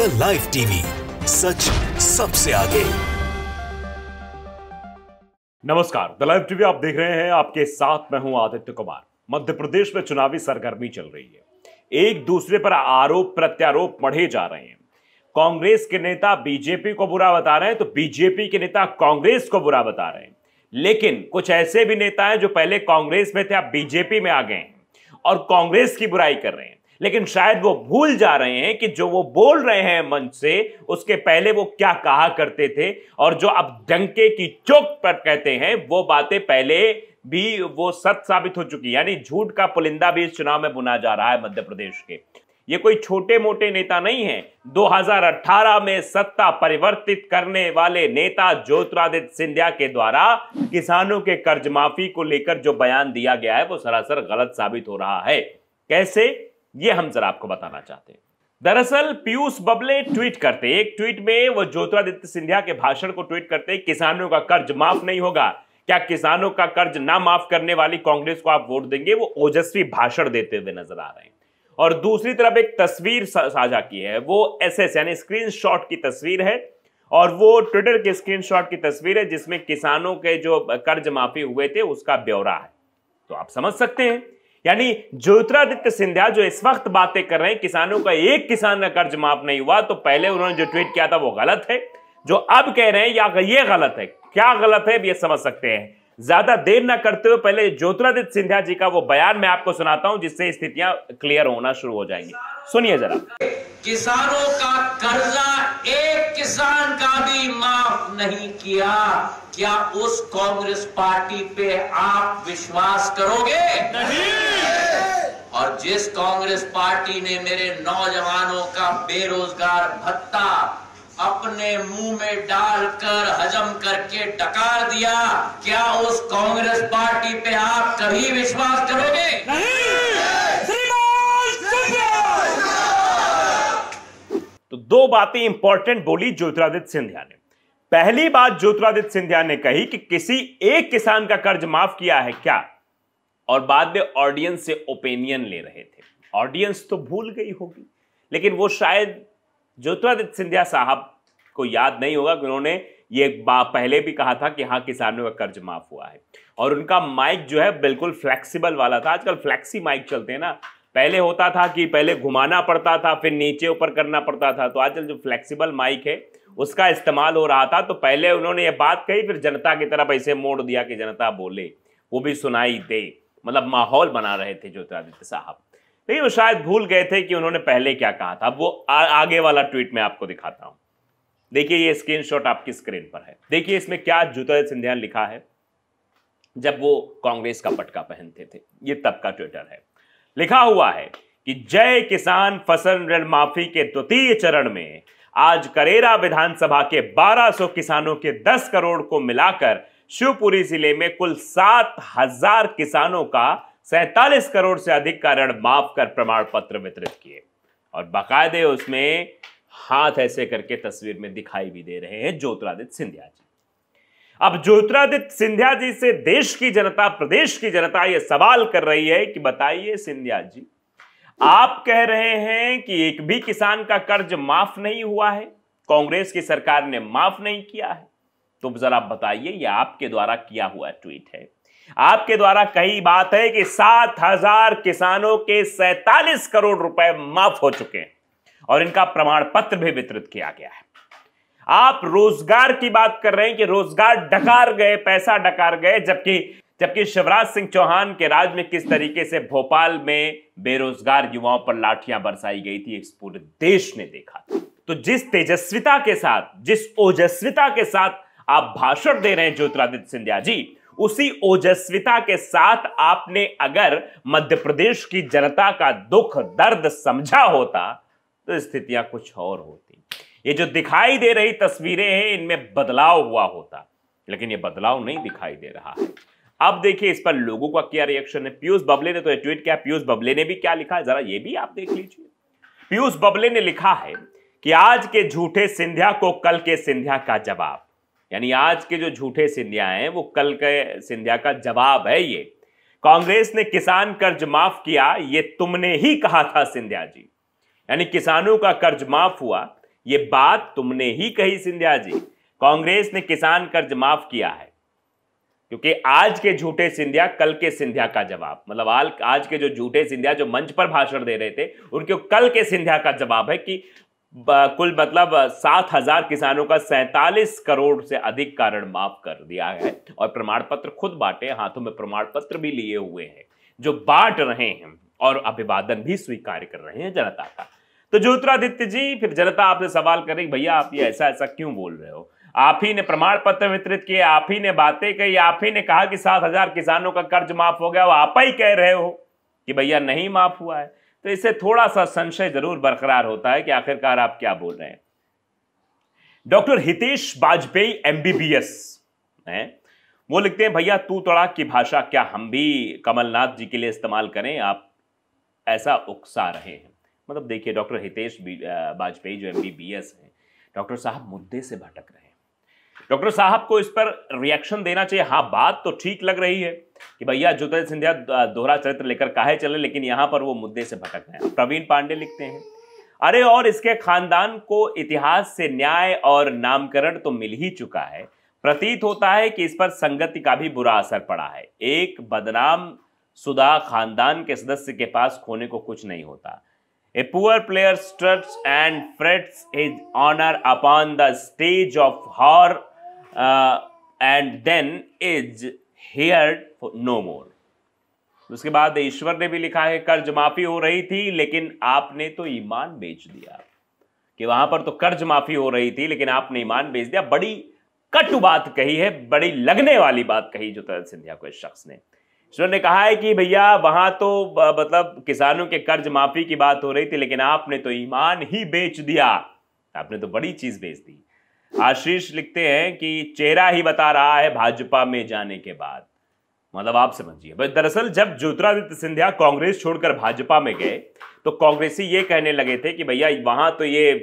The live TV, सच सबसे आगे। नमस्कार, द लाइव टीवी आप देख रहे हैं। आपके साथ मैं हूं आदित्य कुमार। मध्य प्रदेश में चुनावी सरगर्मी चल रही है। एक दूसरे पर आरोप प्रत्यारोप मढ़े जा रहे हैं। कांग्रेस के नेता बीजेपी को बुरा बता रहे हैं तो बीजेपी के नेता कांग्रेस को बुरा बता रहे हैं। लेकिन कुछ ऐसे भी नेता हैं जो पहले कांग्रेस में थे, अब बीजेपी में आ गए हैं और कांग्रेस की बुराई कर रहे हैं। लेकिन शायद वो भूल जा रहे हैं कि जो वो बोल रहे हैं मंच से, उसके पहले वो क्या कहा करते थे, और जो अब डंके की चोट पर कहते हैं वो बातें पहले भी वो सत्य साबित हो चुकी। यानी झूठ का पुलिंदा भी इस चुनाव में बुना जा रहा है मध्य प्रदेश के। ये कोई छोटे मोटे नेता नहीं है। 2018 में सत्ता परिवर्तित करने वाले नेता ज्योतिरादित्य सिंधिया के द्वारा किसानों के कर्ज माफी को लेकर जो बयान दिया गया है वो सरासर गलत साबित हो रहा है। कैसे, ये हम जरा आपको बताना चाहते हैं। दरअसल पीयूष बबले ट्वीट करते, एक ट्वीट में वो ज्योतिरादित्य सिंधिया के भाषण को ट्वीट करते, किसानों का कर्ज माफ नहीं होगा, क्या किसानों का कर्ज ना माफ करने वाली कांग्रेस को आप वोट देंगे। वो ओजस्वी भाषण देते हुए नजर आ रहे हैं। और दूसरी तरफ एक तस्वीर साझा की है, वो एसएस यानी स्क्रीनशॉट की तस्वीर है, और वो ट्विटर के स्क्रीनशॉट की तस्वीर है जिसमें किसानों के जो कर्ज माफी हुए थे उसका ब्यौरा है। तो आप समझ सकते हैं, यानी ज्योतिरादित्य सिंधिया जो इस वक्त बातें कर रहे हैं, किसानों का एक किसान का कर्ज माफ नहीं हुआ, तो पहले उन्होंने जो ट्वीट किया था वो गलत है। जो अब कह रहे हैं या ये गलत है, क्या गलत है ये समझ सकते हैं। ज्यादा देर ना करते हुए पहले ज्योतिरादित्य सिंधिया जी का वो बयान मैं आपको सुनाता हूं, जिससे स्थितियां क्लियर होना शुरू हो जाएंगी। सुनिए जरा। किसानों का कर्जा एक किसान का भी माफ नहीं किया, क्या उस कांग्रेस पार्टी पे आप विश्वास करोगे? नहीं। और जिस कांग्रेस पार्टी ने मेरे नौजवानों का बेरोजगार भत्ता अपने मुंह में डालकर हजम करके डकार दिया, क्या उस कांग्रेस पार्टी पे आप कभी विश्वास करोगे? तो दो बातें इंपॉर्टेंट बोली ज्योतिरादित्य सिंधिया ने। पहली बात ज्योतिरादित्य सिंधिया ने कही कि किसी एक किसान का कर्ज माफ किया है क्या, और बाद में ऑडियंस से ओपिनियन ले रहे थे। ऑडियंस तो भूल गई होगी, लेकिन वो शायद ज्योतिरादित्य सिंधिया साहब को याद नहीं होगा कि उन्होंने ये पहले भी कहा था कि हाँ किसानों का कर्ज माफ हुआ है। और उनका माइक जो है बिल्कुल फ्लेक्सिबल वाला था। आजकल फ्लेक्सी माइक चलते हैं ना, पहले होता था कि पहले घुमाना पड़ता था फिर नीचे ऊपर करना पड़ता था, तो आजकल जो फ्लेक्सिबल माइक है उसका इस्तेमाल हो रहा था। तो पहले उन्होंने ये बात कही, फिर जनता की तरफ ऐसे मोड़ दिया कि जनता बोले, वो भी सुनाई दे, मतलब माहौल बना रहे थे ज्योतिरादित्य साहब। लेकिन वो शायद भूल गए थे कि उन्होंने पहले क्या कहा था। वो आगे वाला ट्वीट में आपको दिखाता हूं। देखिए ये स्क्रीनशॉट आपकी स्क्रीन पर है। देखिए इसमें क्या ज्योतिरादित्य सिंधिया ने लिखा है जब वो कांग्रेस का पटका पहनते थे। ये तब का ट्विटर है। लिखा हुआ है कि जय किसान फसल ऋण माफी के द्वितीय चरण में आज करेरा विधानसभा के 1200 किसानों के 10 करोड़ को मिलाकर शिवपुरी जिले में कुल 7,000 किसानों का 47 करोड़ से अधिक का ऋण माफ कर प्रमाण पत्र वितरित किए। और बाकायदे उसमें हाथ ऐसे करके तस्वीर में दिखाई भी दे रहे हैं ज्योतिरादित्य सिंधिया जी। अब ज्योतिरादित्य सिंधिया जी से देश की जनता, प्रदेश की जनता यह सवाल कर रही है कि बताइए सिंधिया जी, आप कह रहे हैं कि एक भी किसान का कर्ज माफ नहीं हुआ है, कांग्रेस की सरकार ने माफ नहीं किया है, तो जरा बताइए, यह आपके द्वारा किया हुआ ट्वीट है। आपके द्वारा कही बात है कि 7,000 किसानों के 47 करोड़ रुपए माफ हो चुके हैं और इनका प्रमाण पत्र भी वितरित किया गया है। आप रोजगार की बात कर रहे हैं कि रोजगार डकार गए, पैसा डकार गए, जबकि शिवराज सिंह चौहान के राज में किस तरीके से भोपाल में बेरोजगार युवाओं पर लाठियां बरसाई गई थी, इस पूरे देश ने देखा था। तो जिस तेजस्विता के साथ, जिस ओजस्विता के साथ आप भाषण दे रहे हैं ज्योतिरादित्य सिंधिया जी, उसी ओजस्विता के साथ आपने अगर मध्य प्रदेश की जनता का दुख दर्द समझा होता तो स्थितियां कुछ और होती। ये जो दिखाई दे रही तस्वीरें हैं इनमें बदलाव हुआ होता, लेकिन ये बदलाव नहीं दिखाई दे रहा है। अब देखिए इस पर लोगों का क्या रिएक्शन है। पीयूष बबले ने तो ट्वीट किया, पीयूष बबले ने भी क्या लिखा है जरा ये भी आप देख लीजिए। पीयूष बबले ने लिखा है कि आज के झूठे सिंधिया को कल के सिंधिया का जवाब, यानी आज के जो झूठे सिंधिया हैं वो कल के सिंधिया का जवाब है। ये कांग्रेस ने किसान कर्ज माफ किया, ये तुमने ही कहा था सिंधिया जी। यानी किसानों का कर्ज माफ हुआ, ये बात तुमने ही कही सिंधिया जी। कांग्रेस ने किसान कर्ज माफ किया है, क्योंकि आज के झूठे सिंधिया कल के सिंधिया का जवाब, मतलब आज के जो झूठे सिंधिया जो मंच पर भाषण दे रहे थे उनके कल के सिंधिया का जवाब है कि कुल मतलब 7,000 किसानों का 47 करोड़ से अधिक का ऋण माफ कर दिया है और प्रमाण पत्र खुद बांटे, हाथों में प्रमाण पत्र भी लिए हुए हैं जो बांट रहे हैं और अभिवादन भी स्वीकार कर रहे हैं जनता का। तो ज्योतिरादित्य जी, फिर जनता आपसे सवाल करेगी भैया आप ये ऐसा ऐसा क्यों बोल रहे हो, आप ही ने प्रमाण पत्र वितरित किए, आप ही ने बातें कही, आप ही ने कहा कि 7,000 किसानों का कर्ज माफ हो गया, वो आप ही कह रहे हो कि भैया नहीं माफ हुआ है। तो इससे थोड़ा सा संशय जरूर बरकरार होता है कि आखिरकार आप क्या बोल रहे हैं। डॉक्टर हितेश बाजपेयी MBBS हैं, वो लिखते हैं भैया तू तड़ाक की भाषा क्या हम भी कमलनाथ जी के लिए इस्तेमाल करें, आप ऐसा उकसा रहे हैं। मतलब देखिए डॉक्टर हितेश बाजपेयी जो MBBS हैं, डॉक्टर साहब मुद्दे से भटक रहे हैं। डॉक्टर साहब को इस पर रिएक्शन देना चाहिए। हाँ, बात तो ठीक लग रही है कि भैया ज्योतिरादित्य सिंधिया दोहरा चरित्र लेकर काहे चले, लेकिन यहां पर वो मुद्दे से भटक रहे हैं। प्रवीण पांडे लिखते हैं अरे और इसके खानदान को इतिहास से न्याय और नामकरण तो मिल ही चुका है, प्रतीत होता है कि इस पर संगति का भी बुरा असर पड़ा है। एक बदनाम सुदा खानदान के सदस्य के पास खोने को कुछ नहीं होता। A poor player struts and frets his honor upon the stage of horror and then is heard no more। उसके बाद ईश्वर ने भी लिखा है कर्ज माफी हो रही थी लेकिन आपने तो ईमान बेच दिया, कि वहां पर तो कर्ज माफी हो रही थी लेकिन आपने ईमान बेच दिया। बड़ी कटु बात कही है, बड़ी लगने वाली बात कही ज्योतिरादित्य सिंधिया को इस शख्स ने। ईश्वर ने कहा है कि भैया वहां तो मतलब किसानों के कर्ज माफी की बात हो रही थी लेकिन आपने तो ईमान ही बेच दिया, आपने तो बड़ी चीज बेच दी। आशीष लिखते हैं कि चेहरा ही बता रहा है भाजपा में जाने के बाद। मतलब आप समझिए, दरअसल जब ज्योतिरादित्य सिंधिया कांग्रेस छोड़कर भाजपा में गए तो कांग्रेसी ये कहने लगे थे कि भैया वहां तो ये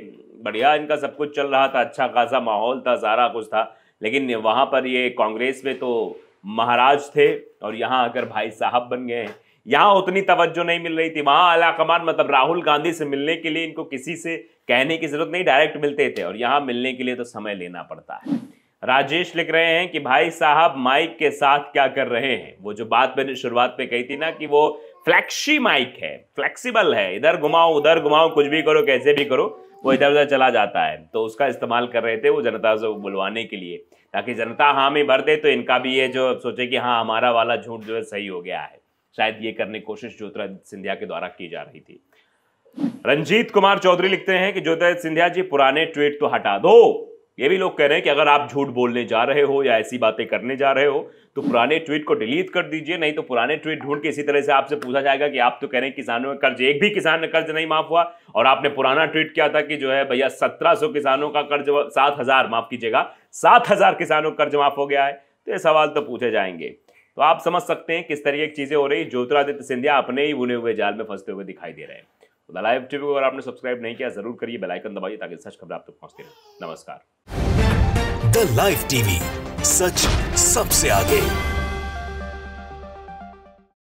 बढ़िया इनका सब कुछ चल रहा था, अच्छा खासा माहौल था, सारा कुछ था, लेकिन वहां पर ये कांग्रेस में तो महाराज थे और यहाँ आकर भाई साहब बन गए हैं। यहाँ उतनी तवज्जो नहीं मिल रही थी, वहां आला कमान मतलब राहुल गांधी से मिलने के लिए इनको किसी से कहने की जरूरत नहीं, डायरेक्ट मिलते थे, और यहाँ मिलने के लिए तो समय लेना पड़ता है। राजेश लिख रहे हैं कि भाई साहब माइक के साथ क्या कर रहे हैं। वो जो बात मैंने शुरुआत पे कही थी ना कि वो फ्लैक्सी माइक है, फ्लेक्सिबल है, इधर घुमाओ उधर घुमाओ, कुछ भी करो कैसे भी करो वो इधर उधर चला जाता है, तो उसका इस्तेमाल कर रहे थे वो जनता से बुलवाने के लिए, ताकि जनता हाँ में भर दे तो इनका भी ये जो सोचे कि हाँ हमारा वाला झूठ जो है सही हो गया है। शायद ये करने की कोशिश ज्योतिरादित्य सिंधिया के द्वारा की जा रही थी। रंजीत कुमार चौधरी लिखते हैं कि ज्योतिरादित्य सिंधिया जी पुराने ट्वीट तो हटा दो। ये भी लोग कह रहे हैं कि अगर आप झूठ बोलने जा रहे हो या ऐसी बातें करने जा रहे हो तो पुराने ट्वीट को डिलीट कर दीजिए, नहीं तो पुराने ट्वीट ढूंढ के इसी तरह से आपसे पूछा जाएगा कि आप तो कह रहे हैं किसानों का कर्ज, एक भी किसान का कर्ज नहीं माफ हुआ, और आपने पुराना ट्वीट किया था कि जो है भैया 1700 किसानों का कर्ज 7,000 माफ कीजिएगा 7,000 किसानों का कर्ज माफ हो गया है। तो ये सवाल तो पूछे जाएंगे। तो आप समझ सकते हैं किस तरीके की चीजें हो रही। ज्योतिरादित्य सिंधिया अपने ही बुने हुए जाल में फंसते हुए दिखाई दे रहे हैं। तो लाइव टीवी को अगर आपने सब्सक्राइब नहीं किया जरूर करिए, बेल आइकन दबाइए ताकि सच खबर आप तक पहुंचती रहे। नमस्कार। द लाइव टीवी, सच सबसे आगे।